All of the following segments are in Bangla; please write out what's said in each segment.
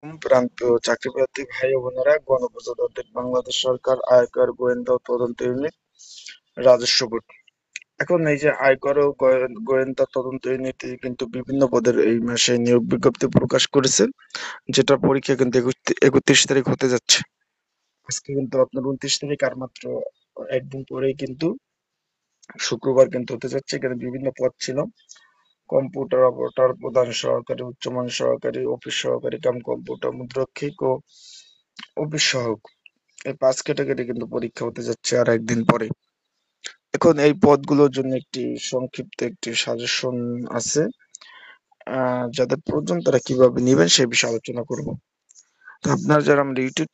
প্রান্ত চাকরিপ্রার্থী ভাই ও বোনেরা, গণপ্রজাতন্ত্রী বাংলাদেশ সরকার আয়কর গোয়েন্দা ও তদন্ত ইউনিট, রাজস্ব বোর্ড। এখন এই যে আয়কর ও গোয়েন্দা তদন্ত ইউনিটে কিন্তু বিভিন্ন পদের এই মাসে নিয়োগ বিজ্ঞপ্তি প্রকাশ করেছে, যেটা পরীক্ষা কিন্তু 31 তারিখ হতে যাচ্ছে। আজকে কিন্তু আপনার 29 তারিখ, আর মাত্র একদিন পরেই কিন্তু শুক্রবার কিন্তু হতে যাচ্ছে। এখানে বিভিন্ন পদ ছিল: কম্পিউটার অপারেটর, প্রধান সহকারী, উচ্চমান সহকারী, অফিস সহকারী কাম কম্পিউটার মুদ্রক্ষিক ও অফিস সহায়ক। এই 5 ক্যাটাগরি কিন্তু পরীক্ষা হতে যাচ্ছে আর একদিন পরে। এখন এই পদগুলোর জন্য সংক্ষিপ্ত একটি সাজেশন আছে। যাদের প্রয়োজন তারা কিভাবে নিবেন সেই বিষয়ে আলোচনা করব। তো আপনারা যারা আমার ইউটিউব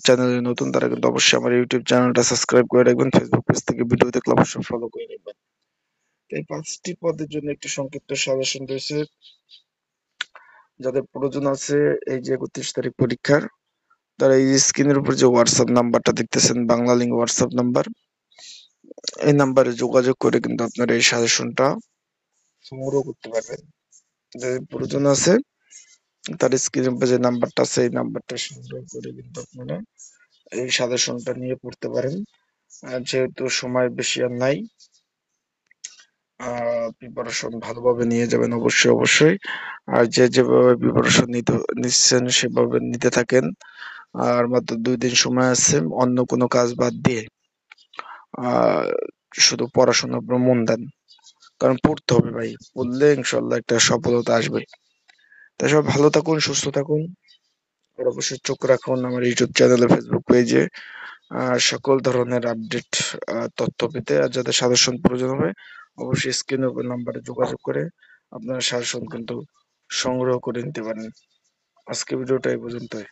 চ্যানেলে নতুন, তারা কিন্তু অবশ্যই আমার ইউটিউব চ্যানেলটা সাবস্ক্রাইব করে রাখবেন। ফেসবুক পেজ থেকে ভিডিও দেখলে অবশ্যই ফলো করে রাখবেন। এই 5টি পদের জন্য একটি সংক্ষিপ্ত সাজেশন রয়েছে। যাদের প্রয়োজন আছে এই যে 31 তারিখ পরীক্ষার, তারা এই স্ক্রিনের উপর যে হোয়াটসঅ্যাপ নাম্বারটা দেখতেছেন, বাংলা লিঙ্ক হোয়াটসঅ্যাপ নাম্বার, এই নাম্বারে যোগাযোগ করে কিন্তু আপনারা এই সাজেশনটা সংগ্রহ করতে পারবেন। যাদের প্রয়োজন আছে তার স্ক্রিনের উপর যে নাম্বারটা আছে, এই নাম্বারটা সংগ্রহ করে কিন্তু আপনারা এই সাজেশনটা নিয়ে পড়তে পারেন। যেহেতু সময় বেশি আর নাই, প্রিপারেশন ভালোভাবে নিয়ে যাবেন অবশ্যই। আর যেভাবে প্রিপারেশন নিচ্ছেন সেভাবে নিতে থাকেন। আর মাত্র 2 দিন সময় আছে, অন্য কোনো কাজ বাদ দিয়ে আহ শুধু পড়াশোনার উপর মন দেন, কারণ পড়তে হবে ভাই। পড়লে ইনশাল্লাহ একটা সফলতা আসবে। তাই সবাই ভালো থাকুন, সুস্থ থাকুন, আর অবশ্যই চোখ রাখুন আমার ইউটিউব চ্যানেলে, ফেসবুক পেজে সকল ধরনের আপডেট তথ্য পেতে। আর যাদের সাজেশন প্রয়োজন হবে অবশ্যই স্ক্রিনের উপর নাম্বারে যোগাযোগ করে আপনারা সাজেশন কিন্তু সংগ্রহ করে নিতে পারেন। আজকে ভিডিওটা এই পর্যন্তই।